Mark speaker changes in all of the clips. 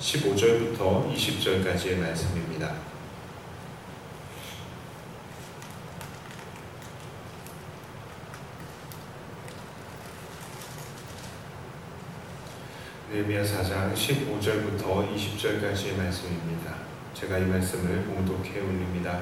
Speaker 1: 15절부터 20절까지의 말씀입니다. 느헤미야 4장 15절부터 20절까지의 말씀입니다. 제가 이 말씀을 봉독해 올립니다.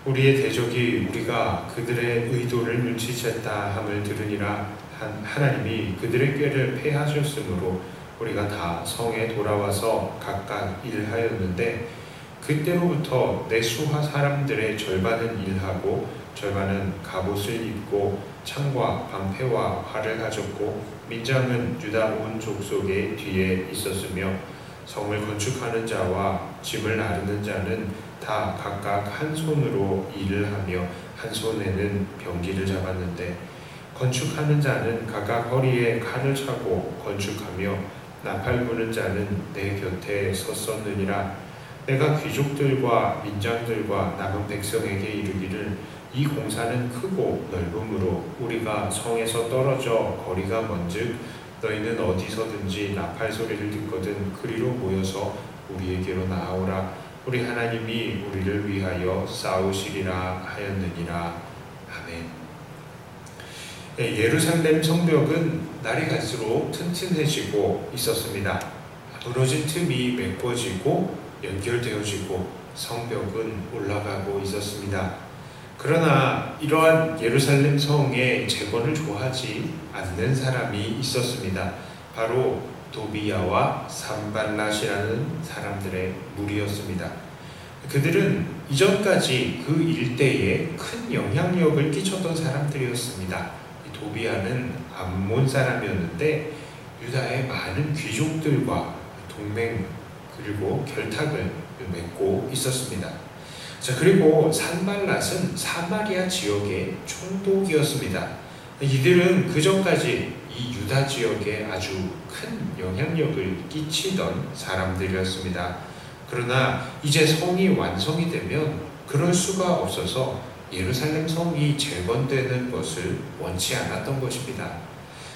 Speaker 1: 우리의 대적이 우리가 그들의 의도를 눈치챘다 함을 들으니라. 하나님이 그들의 꾀를 패하셨으므로 우리가 다 성에 돌아와서 각각 일하였는데, 그때로부터 내 수하 사람들의 절반은 일하고 절반은 갑옷을 입고 창과 방패와 활을 가졌고, 민장은 유다 온 족속의 뒤에 있었으며, 성을 건축하는 자와 집을 나르는 자는 다 각각 한 손으로 일을 하며 한 손에는 병기를 잡았는데, 건축하는 자는 각각 허리에 칼을 차고 건축하며 나팔 부는 자는 내 곁에 섰었느니라. 내가 귀족들과 민장들과 남은 백성에게 이르기를, 이 공사는 크고 넓음으로 우리가 성에서 떨어져 거리가 먼즉 너희는 어디서든지 나팔 소리를 듣거든 그리로 모여서 우리에게로 나아오라. 우리 하나님이 우리를 위하여 싸우시리라 하였느니라. 아멘. 예루살렘 성벽은 날이 갈수록 튼튼해지고 있었습니다. 무너진 틈이 메꿔지고 연결되어지고 성벽은 올라가고 있었습니다. 그러나 이러한 예루살렘 성의 재건을 좋아하지 않는 사람이 있었습니다. 바로 도비야와 산발랏이라는 사람들의 무리였습니다. 그들은 이전까지 그 일대에 큰 영향력을 끼쳤던 사람들이었습니다. 도비야는 암몬 사람이었는데 유다의 많은 귀족들과 동맹 그리고 결탁을 맺고 있었습니다. 자, 그리고 산발랏은 사마리아 지역의 총독이었습니다. 이들은 그전까지 이 유다 지역에 아주 큰 영향력을 끼치던 사람들이었습니다. 그러나 이제 성이 완성이 되면 그럴 수가 없어서 예루살렘 성이 재건되는 것을 원치 않았던 것입니다.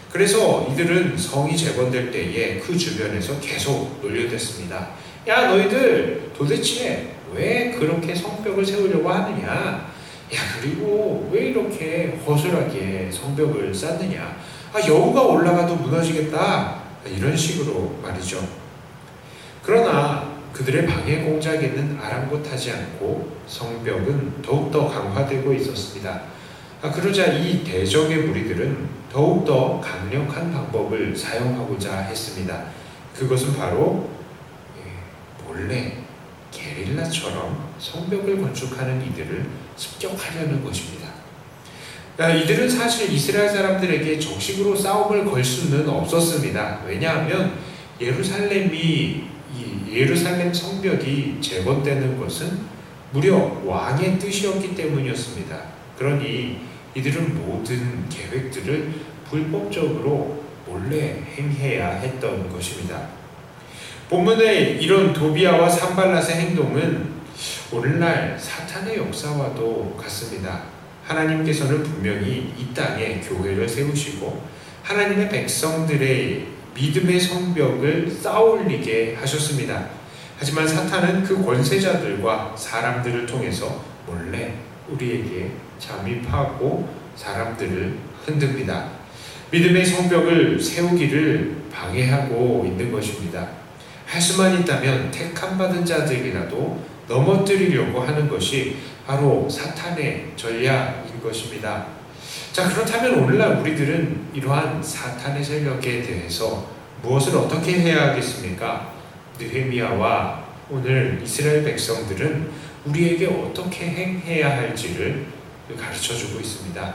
Speaker 1: 그래서 이들은 성이 재건될 때에 그 주변에서 계속 논려댔습니다. 야, 너희들 도대체 왜 그렇게 성벽을 세우려고 하느냐? 야, 그리고 왜 이렇게 허술하게 성벽을 쌓느냐? 여우가 올라가도 무너지겠다. 이런 식으로 말이죠. 그러나 그들의 방해 공작에는 아랑곳하지 않고 성벽은 더욱더 강화되고 있었습니다. 그러자 이 대적의 무리들은 더욱더 강력한 방법을 사용하고자 했습니다. 그것은 바로 몰래 게릴라처럼 성벽을 건축하는 이들을 습격하려는 것입니다. 이들은 사실 이스라엘 사람들에게 정식으로 싸움을 걸 수는 없었습니다. 왜냐하면 예루살렘 성벽이 재건되는 것은 무려 왕의 뜻이었기 때문이었습니다. 그러니 이들은 모든 계획들을 불법적으로 몰래 행해야 했던 것입니다. 본문의 이런 도비야와 산발랏의 행동은 오늘날 사탄의 역사와도 같습니다. 하나님께서는 분명히 이 땅에 교회를 세우시고 하나님의 백성들의 믿음의 성벽을 쌓아올리게 하셨습니다. 하지만 사탄은 그 권세자들과 사람들을 통해서 몰래 우리에게 잠입하고 사람들을 흔듭니다. 믿음의 성벽을 세우기를 방해하고 있는 것입니다. 할 수만 있다면 택함받은 자들이라도 넘어뜨리려고 하는 것이 바로 사탄의 전략인 것입니다. 자, 그렇다면 오늘날 우리들은 이러한 사탄의 세력에 대해서 무엇을 어떻게 해야 하겠습니까? 느헤미야와 오늘 이스라엘 백성들은 우리에게 어떻게 행해야 할지를 가르쳐주고 있습니다.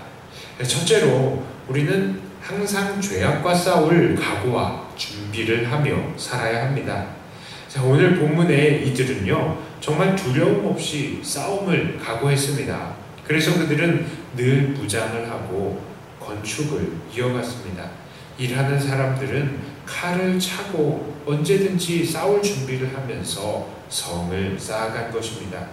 Speaker 1: 첫째로 우리는 항상 죄악과 싸울 각오와 준비를 하며 살아야 합니다. 자, 오늘 본문의 이들은요, 정말 두려움 없이 싸움을 각오했습니다. 그래서 그들은 늘 무장을 하고 건축을 이어갔습니다. 일하는 사람들은 칼을 차고 언제든지 싸울 준비를 하면서 성을 쌓아간 것입니다.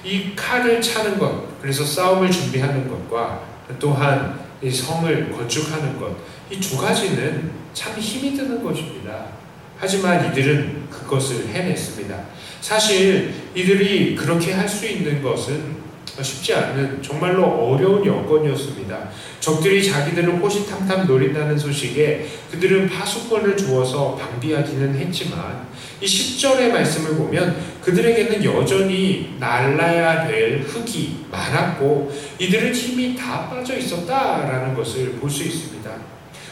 Speaker 1: 이 칼을 차는 것, 그래서 싸움을 준비하는 것과 또한 이 성을 건축하는 것, 이 두 가지는 참 힘이 드는 것입니다. 하지만 이들은 그 그것을 해냈습니다. 사실 이들이 그렇게 할 수 있는 것은 쉽지 않은 정말로 어려운 여건이었습니다. 적들이 자기들을 호시탐탐 노린다는 소식에 그들은 파수꾼을 주어서 방비하기는 했지만 이 10절의 말씀을 보면 그들에게는 여전히 날라야 될 흙이 많았고 이들은 힘이 다 빠져 있었다라는 것을 볼 수 있습니다.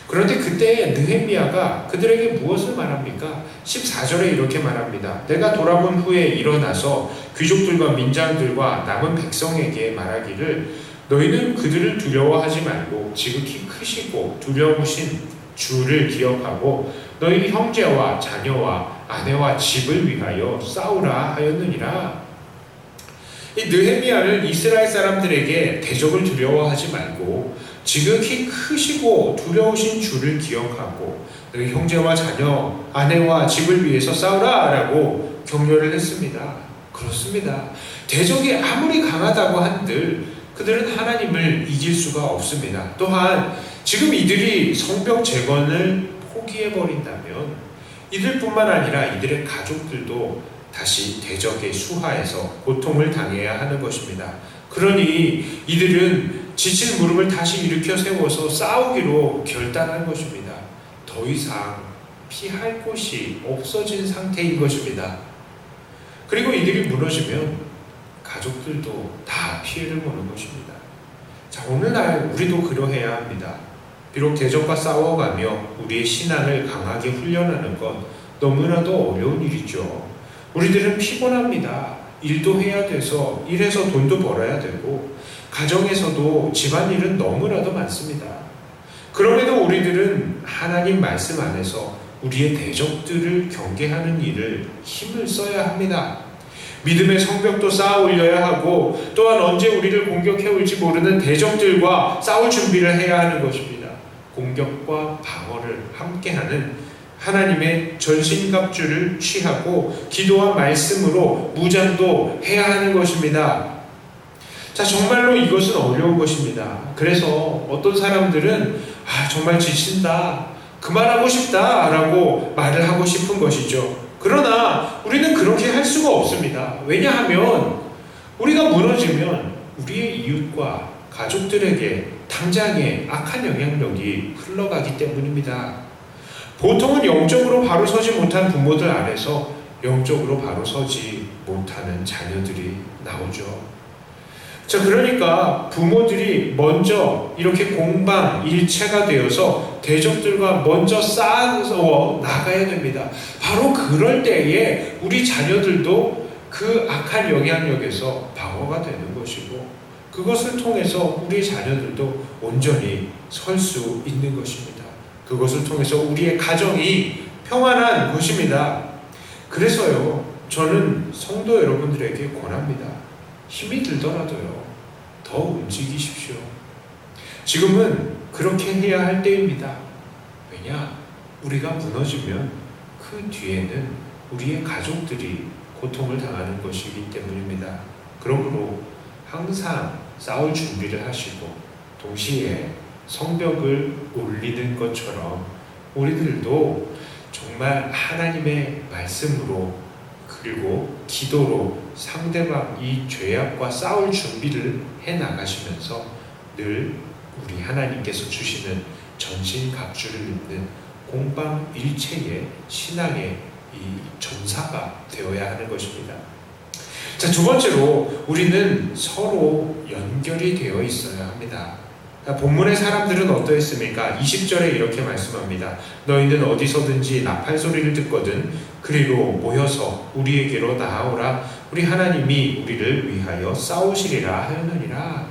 Speaker 1: 그런데 그때 느헤미야가 그들에게 무엇을 말합니까? 14절에 이렇게 말합니다. 내가 돌아본 후에 일어나서 귀족들과 민장들과 남은 백성에게 말하기를 너희는 그들을 두려워하지 말고 지극히 크시고 두려우신 주를 기억하고 너희 형제와 자녀와 아내와 집을 위하여 싸우라 하였느니라. 이 느헤미야는 이스라엘 사람들에게 대적을 두려워하지 말고 지극히 크시고 두려우신 주를 기억하고 너희 형제와 자녀, 아내와 집을 위해서 싸우라 라고 격려를 했습니다. 그렇습니다. 대적이 아무리 강하다고 한들 그들은 하나님을 이길 수가 없습니다. 또한 지금 이들이 성벽 재건을 포기해버린다면 이들뿐만 아니라 이들의 가족들도 다시 대적의 수하에서 고통을 당해야 하는 것입니다. 그러니 이들은 지친 무릎을 다시 일으켜 세워서 싸우기로 결단한 것입니다. 더 이상 피할 곳이 없어진 상태인 것입니다. 그리고 이들이 무너지면 가족들도 다 피해를 보는 것입니다. 자, 오늘날 우리도 그러해야 합니다. 비록 대적과 싸워가며 우리의 신앙을 강하게 훈련하는 건 너무나도 어려운 일이죠. 우리들은 피곤합니다. 일도 해야 돼서 일해서 돈도 벌어야 되고 가정에서도 집안일은 너무나도 많습니다. 그럼에도 우리들은 하나님 말씀 안에서 우리의 대적들을 경계하는 일을 힘을 써야 합니다. 믿음의 성벽도 쌓아 올려야 하고 또한 언제 우리를 공격해 올지 모르는 대적들과 싸울 준비를 해야 하는 것입니다. 공격과 방어를 함께하는 하나님의 전신갑주를 취하고 기도와 말씀으로 무장도 해야 하는 것입니다. 자, 정말로 이것은 어려운 것입니다. 그래서 어떤 사람들은 정말 지친다, 그만하고 싶다 라고 말을 하고 싶은 것이죠. 그러나 우리는 그렇게 할 수가 없습니다. 왜냐하면 우리가 무너지면 우리의 이웃과 가족들에게 당장의 악한 영향력이 흘러가기 때문입니다. 보통은 영적으로 바로 서지 못한 부모들 아래서 영적으로 바로 서지 못하는 자녀들이 나오죠. 자, 그러니까 부모들이 먼저 이렇게 공방일체가 되어서 대적들과 먼저 싸워 나가야 됩니다. 바로 그럴 때에 우리 자녀들도 그 악한 영향력에서 방어가 되는 것이고 그것을 통해서 우리 자녀들도 온전히 설 수 있는 것입니다. 그것을 통해서 우리의 가정이 평안한 것입니다. 그래서요, 저는 성도 여러분들에게 권합니다. 힘이 들더라도요, 더 움직이십시오. 지금은 그렇게 해야 할 때입니다. 왜냐? 우리가 무너지면 그 뒤에는 우리의 가족들이 고통을 당하는 것이기 때문입니다. 그러므로 항상 싸울 준비를 하시고 동시에 성벽을 올리는 것처럼 우리들도 정말 하나님의 말씀으로 그리고 기도로 상대방 이 죄악과 싸울 준비를 해나가시면서 늘 우리 하나님께서 주시는 전신갑주를 입는 공방일체의 신앙의 이 전사가 되어야 하는 것입니다. 자, 두 번째로 우리는 서로 연결이 되어 있어야 합니다. 본문의 사람들은 어떠했습니까? 20절에 이렇게 말씀합니다. 너희는 어디서든지 나팔 소리를 듣거든 그리로 모여서 우리에게로 나아오라. 우리 하나님이 우리를 위하여 싸우시리라 하였느니라.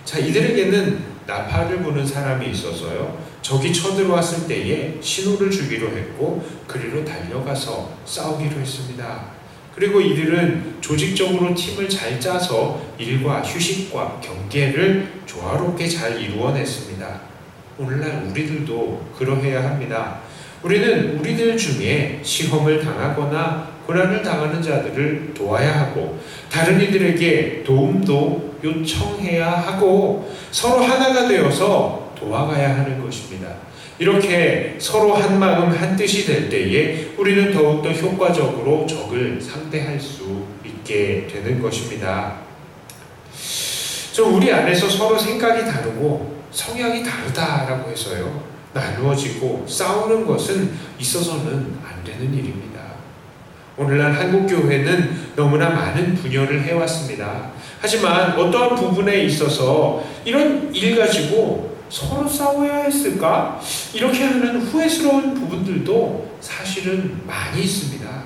Speaker 1: 자, 이들에게는 나팔을 부는 사람이 있어서요, 적이 쳐들어왔을 때에 신호를 주기로 했고 그리로 달려가서 싸우기로 했습니다. 그리고 이들은 조직적으로 팀을 잘 짜서 일과 휴식과 경계를 조화롭게 잘 이루어냈습니다. 오늘날 우리들도 그러해야 합니다. 우리는 우리들 중에 시험을 당하거나 고난을 당하는 자들을 도와야 하고 다른 이들에게 도움도 요청해야 하고 서로 하나가 되어서 도와가야 하는 것입니다. 이렇게 서로 한 마음 한 뜻이 될 때에 우리는 더욱더 효과적으로 적을 상대할 수 있게 되는 것입니다. 우리 안에서 서로 생각이 다르고 성향이 다르다라고 해서요, 나누어지고 싸우는 것은 있어서는 안 되는 일입니다. 오늘날 한국교회는 너무나 많은 분열을 해왔습니다. 하지만 어떠한 부분에 있어서 이런 일 가지고 서로 싸워야 했을까? 이렇게 하는 후회스러운 부분들도 사실은 많이 있습니다.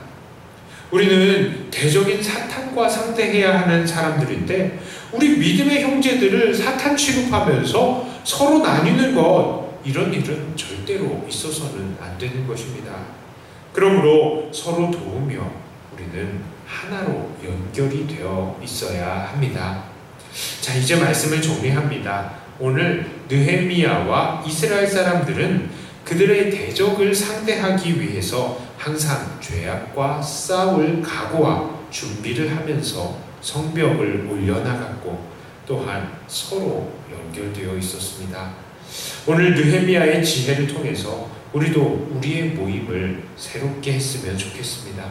Speaker 1: 우리는 대적인 사탄과 상대해야 하는 사람들인데 우리 믿음의 형제들을 사탄 취급하면서 서로 나뉘는 것, 이런 일은 절대로 있어서는 안 되는 것입니다. 그러므로 서로 도우며 우리는 하나로 연결이 되어 있어야 합니다. 자, 이제 말씀을 정리합니다. 오늘 느헤미야와 이스라엘 사람들은 그들의 대적을 상대하기 위해서 항상 죄악과 싸울 각오와 준비를 하면서 성벽을 올려나갔고 또한 서로 연결되어 있었습니다. 오늘 느헤미야의 지혜를 통해서 우리도 우리의 모임을 새롭게 했으면 좋겠습니다.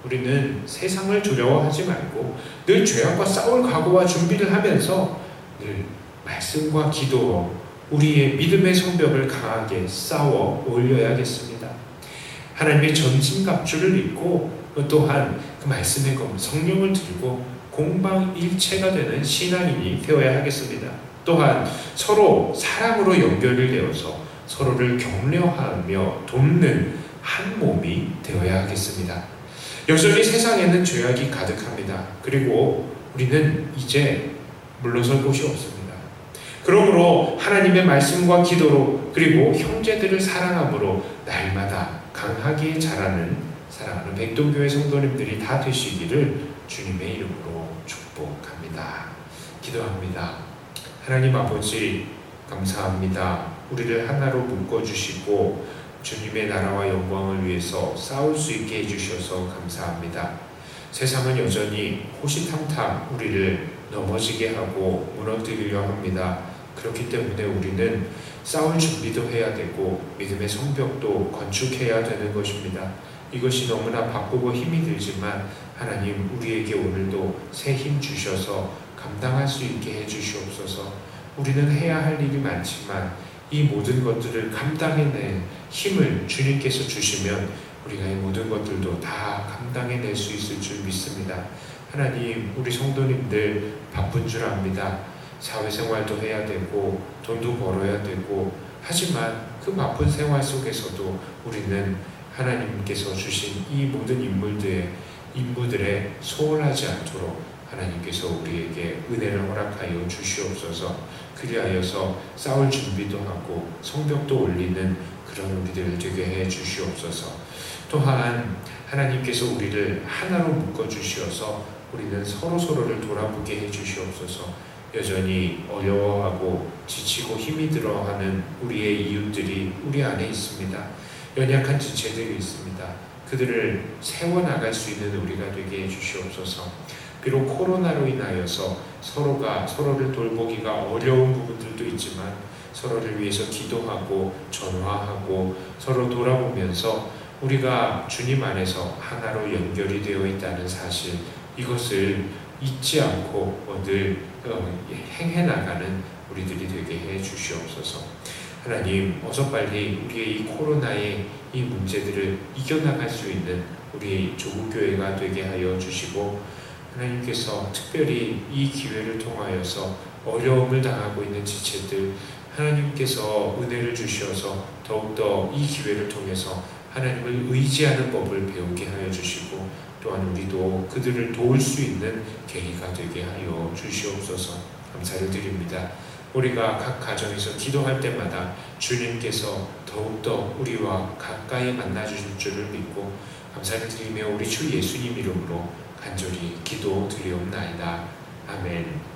Speaker 1: 우리는 세상을 두려워하지 말고 늘 죄악과 싸울 각오와 준비를 하면서 늘 말씀과 기도로 우리의 믿음의 성벽을 강하게 쌓아 올려야겠습니다. 하나님의 전신갑주를 입고 또한 그 말씀의 검 성령을 들고 공방일체가 되는 신앙인이 되어야 하겠습니다. 또한 서로 사랑으로 연결이 되어서 서로를 격려하며 돕는 한 몸이 되어야 하겠습니다. 여전히 세상에는 죄악이 가득합니다. 그리고 우리는 이제 물러설 곳이 없습니다. 그러므로 하나님의 말씀과 기도로 그리고 형제들을 사랑함으로 날마다 강하게 자라는 사랑하는 백동교회 성도님들이 다 되시기를 주님의 이름으로 축복합니다. 기도합니다. 하나님 아버지, 감사합니다. 우리를 하나로 묶어주시고 주님의 나라와 영광을 위해서 싸울 수 있게 해주셔서 감사합니다. 세상은 여전히 호시탐탐 우리를 넘어지게 하고 무너뜨리려 합니다. 그렇기 때문에 우리는 싸울 준비도 해야 되고 믿음의 성벽도 건축해야 되는 것입니다. 이것이 너무나 바쁘고 힘이 들지만 하나님, 우리에게 오늘도 새 힘 주셔서 감당할 수 있게 해주시옵소서. 우리는 해야 할 일이 많지만 이 모든 것들을 감당해낼 힘을 주님께서 주시면 우리가 이 모든 것들도 다 감당해낼 수 있을 줄 믿습니다. 하나님, 우리 성도님들 바쁜 줄 압니다. 사회생활도 해야 되고 돈도 벌어야 되고, 하지만 그 바쁜 생활 속에서도 우리는 하나님께서 주신 이 모든 인물들의 소홀하지 않도록 하나님께서 우리에게 은혜를 허락하여 주시옵소서. 그리하여서 싸울 준비도 하고 성벽도 올리는 그런 우리들 되게 해 주시옵소서. 또한 하나님께서 우리를 하나로 묶어 주시어서 우리는 서로서로를 돌아보게 해 주시옵소서. 여전히 어려워하고 지치고 힘이 들어하는 우리의 이웃들이 우리 안에 있습니다. 연약한 지체들이 있습니다. 그들을 세워나갈 수 있는 우리가 되게 해주시옵소서. 비록 코로나로 인하여서 서로가 서로를 돌보기가 어려운 부분들도 있지만 서로를 위해서 기도하고 전화하고 서로 돌아보면서 우리가 주님 안에서 하나로 연결이 되어 있다는 사실, 이것을 잊지 않고 늘 행해나가는 우리들이 되게 해 주시옵소서. 하나님, 어서 빨리 우리의 이 코로나의 이 문제들을 이겨나갈 수 있는 우리의 조국교회가 되게 하여 주시고, 하나님께서 특별히 이 기회를 통하여서 어려움을 당하고 있는 지체들, 하나님께서 은혜를 주셔서 더욱더 이 기회를 통해서 하나님을 의지하는 법을 배우게 하여 주시고, 또한 우리도 그들을 도울 수 있는 계기가 되게 하여 주시옵소서. 감사를 드립니다. 우리가 각 가정에서 기도할 때마다 주님께서 더욱더 우리와 가까이 만나 주실 줄을 믿고 감사를 드리며 우리 주 예수님 이름으로 간절히 기도 드리옵나이다. 아멘.